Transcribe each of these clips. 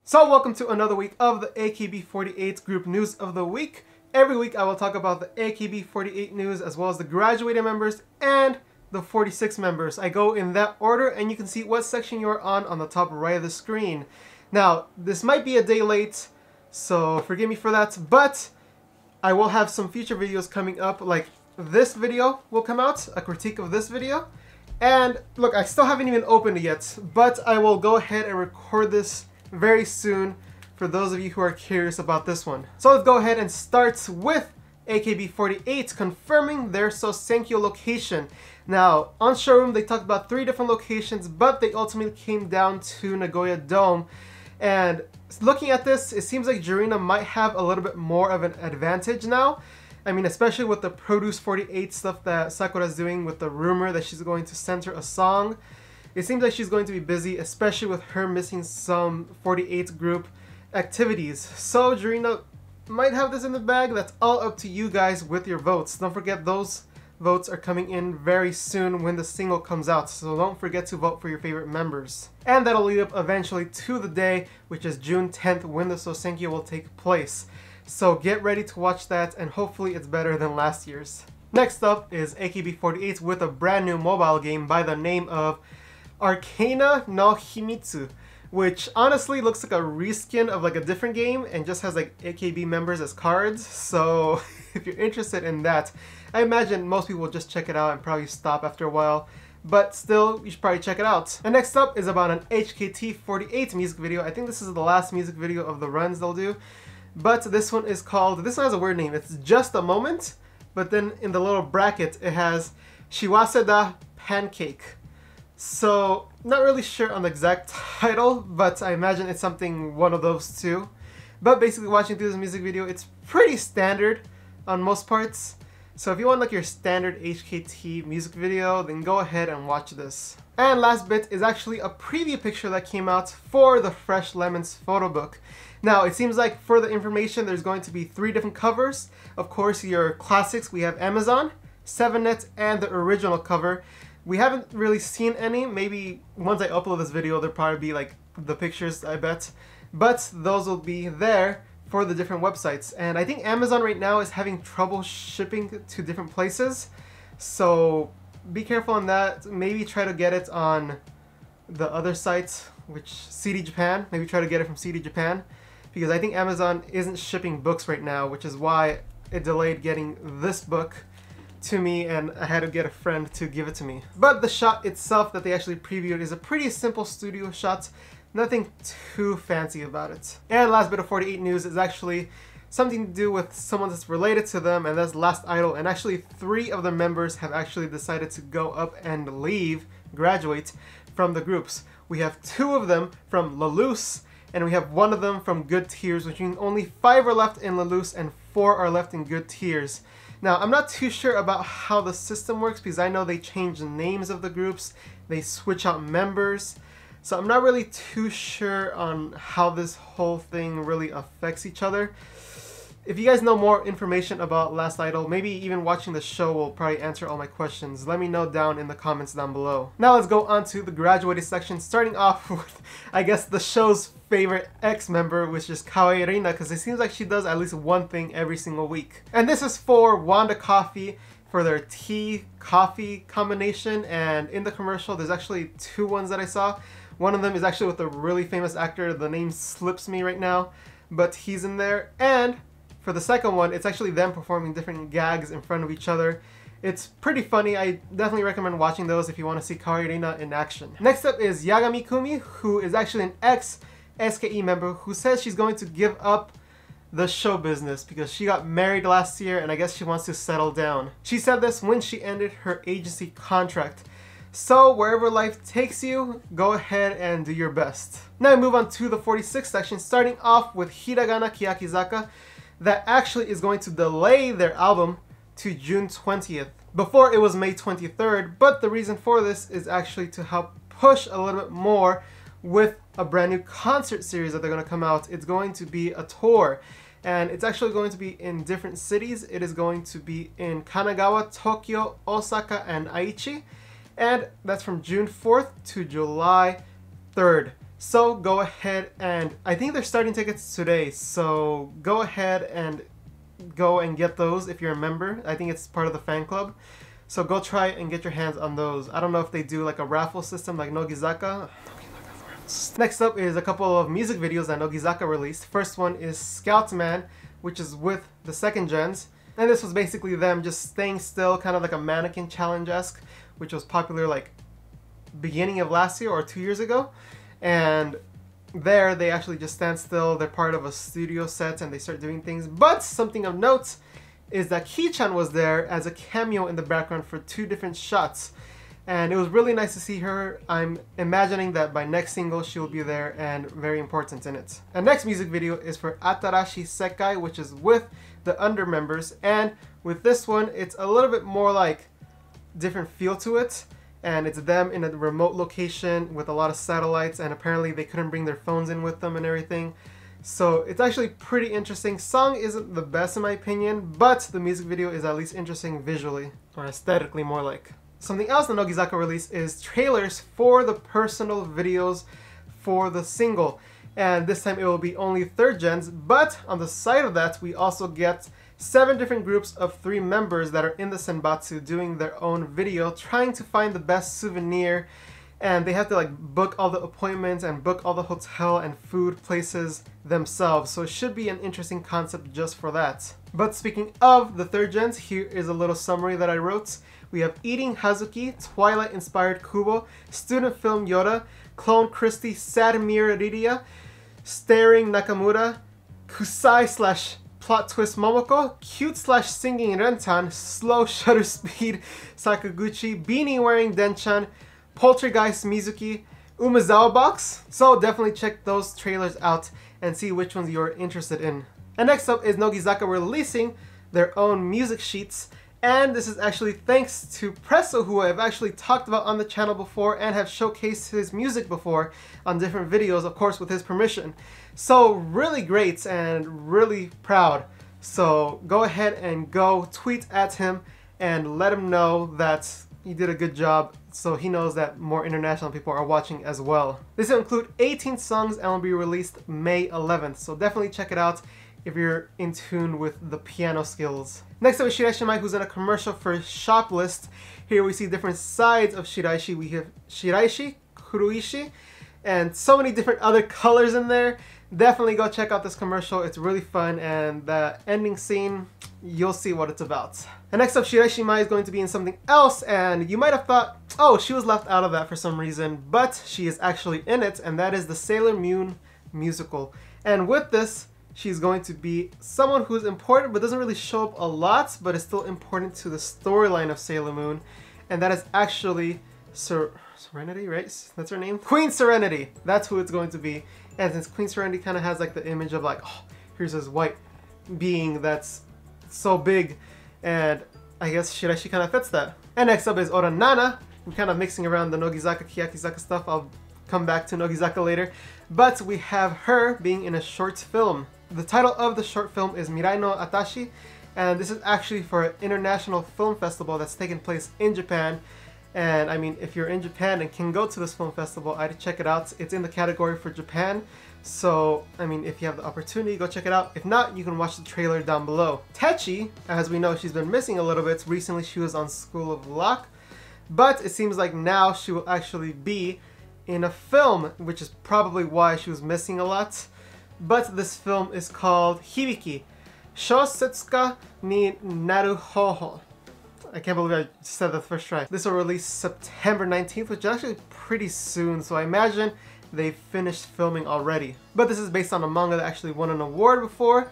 So welcome to another week of the AKB48 group news of the week. Every week I will talk about the AKB48 news as well as the graduated members and the 46 members. I go in that order and you can see what section you're on the top right of the screen. Now, this might be a day late, so forgive me for that, but I will have some future videos coming up, like this video will come out, a critique of this video. And look, I still haven't even opened it yet, but I will go ahead and record this very soon for those of you who are curious about this one. So let's go ahead and start with AKB48 confirming their Sousenkyo location. Now, on Showroom they talked about 3 different locations, but they ultimately came down to Nagoya Dome. And looking at this, it seems like Rina might have a little bit more of an advantage now. I mean, especially with the Produce 48 stuff that Sakura's doing with the rumor that she's going to censor a song. It seems like she's going to be busy, especially with her missing some 48 group activities. So Rina might have this in the bag. That's all up to you guys with your votes. Don't forget those votes are coming in very soon when the single comes out. So don't forget to vote for your favorite members. And that'll lead up eventually to the day, which is June 10th, when the Sousenkyo will take place. So get ready to watch that, and hopefully it's better than last year's. Next up is AKB48 with a brand new mobile game by the name of Arcana no Himitsu, which honestly looks like a reskin of like a different game and just has like AKB members as cards. So if you're interested in that, I imagine most people will just check it out and probably stop after a while. But still, you should probably check it out. And next up is about an HKT48 music video. I think this is the last music video of the runs they'll do. But this one is called, this one has a weird name. It's Just a Moment, but then in the little bracket it has Shiawase da Pancake. So, not really sure on the exact title, but I imagine it's something one of those two. But basically, watching through this music video, it's pretty standard on most parts. So if you want like your standard HKT music video, then go ahead and watch this. And last bit is actually a preview picture that came out for the Fresh Lemons Photobook. Now, it seems like for the information, there's going to be 3 different covers. Of course, your classics, we have Amazon, 7net, and the original cover. We haven't really seen any. Maybe once I upload this video, there'll probably be like the pictures, I bet. But those will be there for the different websites. And I think Amazon right now is having trouble shipping to different places. So be careful on that. Maybe try to get it on the other sites, which CD Japan. Maybe try to get it from CD Japan. Because I think Amazon isn't shipping books right now, which is why it delayed getting this book to me, and I had to get a friend to give it to me. But the shot itself that they actually previewed is a pretty simple studio shot, nothing too fancy about it. And last bit of 48 news is actually something to do with someone that's related to them, and that's Last Idol. And actually 3 of the members have actually decided to go up and leave, graduate from the groups. We have 2 of them from La Luz, and we have 1 of them from Good Tears, which means only 5 are left in La Luz and 4 are left in Good Tears. Now, I'm not too sure about how the system works because I know they change the names of the groups, they switch out members, so I'm not really too sure on how this whole thing really affects each other. If you guys know more information about Last Idol, maybe even watching the show will probably answer all my questions. Let me know down in the comments down below. Now let's go on to the graduated section, starting off with, I guess, the show's favorite ex-member, which is Kawaei Rina, because it seems like she does at least one thing every single week. And this is for Wonda Coffee, for their tea-coffee combination, and in the commercial there's actually 2 ones that I saw. One of them is actually with a really famous actor, the name slips me right now, but he's in there. And for the second one, it's actually them performing different gags in front of each other. It's pretty funny. I definitely recommend watching those if you want to see Kawaei Rina in action. Next up is Yagami Kumi, who is actually an ex-SKE member who says she's going to give up the show business because she got married last year and I guess she wants to settle down. She said this when she ended her agency contract. So wherever life takes you, go ahead and do your best. Now I move on to the 46 section, starting off with Hiragana Keyakizaka, that actually is going to delay their album to June 20th. Before it was May 23rd, but the reason for this is actually to help push a little bit more with a brand new concert series that they're going to come out. It's going to be a tour, and it's actually going to be in different cities. It is going to be in Kanagawa, Tokyo, Osaka, and Aichi, and that's from June 4th to July 3rd. So go ahead and, I think they're starting tickets today, so go ahead and go and get those if you're a member. I think it's part of the fan club. So go try and get your hands on those. I don't know if they do like a raffle system like Nogizaka. Next up is a couple of music videos that Nogizaka released. First one is Scout Man, which is with the second gens. And this was basically them just staying still, kind of like a mannequin challenge-esque, which was popular like beginning of last year or 2 years ago. And there they actually just stand still. They're part of a studio set and they start doing things. But something of note is that Ki-chan was there as a cameo in the background for 2 different shots. And it was really nice to see her. I'm imagining that by next single she will be there and very important in it. And next music video is for Atarashi Sekai, which is with the under members. And with this one, it's a little bit more like different feel to it. And it's them in a remote location with a lot of satellites, and apparently they couldn't bring their phones in with them and everything. So it's actually pretty interesting. Song isn't the best in my opinion, but the music video is at least interesting visually, or aesthetically more like. Something else that Nogizaka released is trailers for the personal videos for the single. And this time it will be only third gens, but on the side of that we also get 7 different groups of 3 members that are in the Senbatsu doing their own video, trying to find the best souvenir, and they have to like book all the appointments and book all the hotel and food places themselves. So it should be an interesting concept just for that. But speaking of the third gens, here is a little summary that I wrote. We have Eating Hazuki, Twilight inspired Kubo, Student Film Yoda, Clone Christie, Sad Mirror, Staring Nakamura, Kusai / Plot Twist Momoko, Cute / Singing Rentan, Slow Shutter Speed Sakaguchi, Beanie Wearing Denchan, Poltergeist Mizuki, Umezawa Box. So definitely check those trailers out and see which ones you're interested in. And next up is Nogizaka releasing their own music sheets. And this is actually thanks to Presso, who I've actually talked about on the channel before and have showcased his music before on different videos, of course with his permission. So really great and really proud. So go ahead and go tweet at him and let him know that he did a good job, so he knows that more international people are watching as well. This will include 18 songs and will be released May 11th. So definitely check it out if you're in tune with the piano skills. Next up is Shiraishi Mai, who's in a commercial for SHOPLIST. Here we see different sides of Shiraishi. We have Shiraishi, Kuruishi, and so many different other colors in there. Definitely go check out this commercial. It's really fun, and the ending scene, you'll see what it's about. And next up, Shiraishi Mai is going to be in something else, and you might have thought, oh, she was left out of that for some reason, but she is actually in it, and that is the Sailor Moon musical. And with this, she's going to be someone who's important but doesn't really show up a lot, but is still important to the storyline of Sailor Moon. And that is actually Serenity, right? That's her name? Queen Serenity. That's who it's going to be. And since Queen Serenity kind of has like the image of like, oh, here's this white being that's so big, and I guess Shiraishi kind of fits that. And next up is Oranana. I'm kind of mixing around the Nogizaka, Keyakizaka stuff. I'll come back to Nogizaka later. But we have her being in a short film. The title of the short film is Mirai no Atashi, and this is actually for an international film festival that's taking place in Japan. And I mean, if you're in Japan and can go to this film festival, I'd check it out. It's in the category for Japan. So, I mean, if you have the opportunity, go check it out. If not, you can watch the trailer down below. Techi, as we know, she's been missing a little bit. Recently, she was on School of Lock. But it seems like now she will actually be in a film, which is probably why she was missing a lot. But this film is called Hibiki, Shosetsuka ni Naru Hoho. I can't believe I said that the first try. This will release September 19th, which is actually pretty soon, so I imagine they finished filming already. But this is based on a manga that actually won an award before,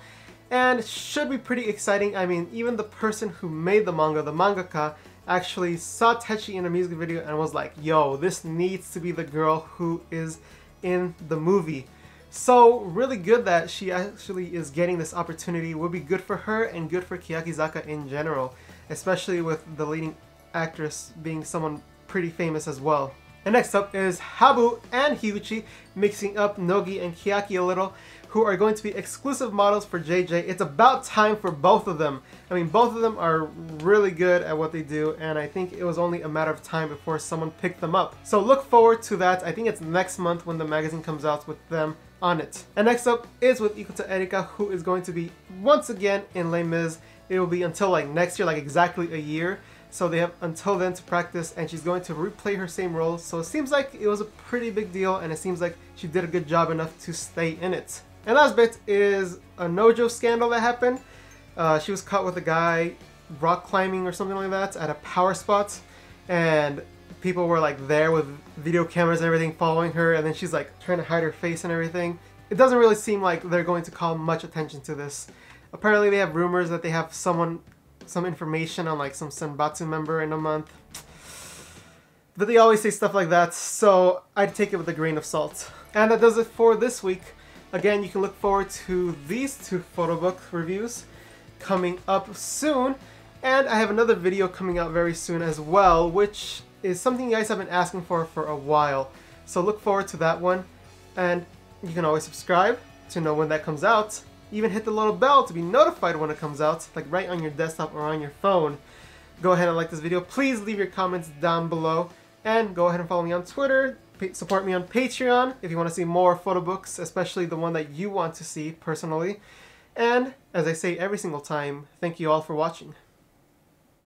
and should be pretty exciting. I mean, even the person who made the mangaka, actually saw Techi in a music video and was like, yo, this needs to be the girl who is in the movie. So really good that she actually is getting this opportunity. Will be good for her and good for Keyakizaka in general, especially with the leading actress being someone pretty famous as well. And next up is Habu and Hyuchi mixing up Nogi and Keyaki a little, who are going to be exclusive models for JJ. It's about time for both of them. I mean, both of them are really good at what they do, and I think it was only a matter of time before someone picked them up. So look forward to that. I think it's next month when the magazine comes out with them on it. And next up is with Ikuta Erika, who is going to be once again in Les Mis. It will be until like next year, like exactly a year. So they have until then to practice, and she's going to replay her same role. So it seems like it was a pretty big deal, and it seems like she did a good job enough to stay in it. And last bit is a Nojo scandal that happened. She was caught with a guy rock climbing or something like that at a power spot, and people were like there with video cameras and everything following her, and then she's like trying to hide her face and everything. It doesn't really seem like they're going to call much attention to this. Apparently they have rumors that they have some information on like some Senbatsu member in a month. But they always say stuff like that, so I'd take it with a grain of salt. And that does it for this week. Again, you can look forward to these two photobook reviews coming up soon. And I have another video coming out very soon as well, which is something you guys have been asking for a while. So look forward to that one. And you can always subscribe to know when that comes out. Even hit the little bell to be notified when it comes out, like right on your desktop or on your phone. Go ahead and like this video. Please leave your comments down below. And go ahead and follow me on Twitter. Support me on Patreon if you want to see more photo books, especially the one that you want to see personally. And as I say every single time, thank you all for watching.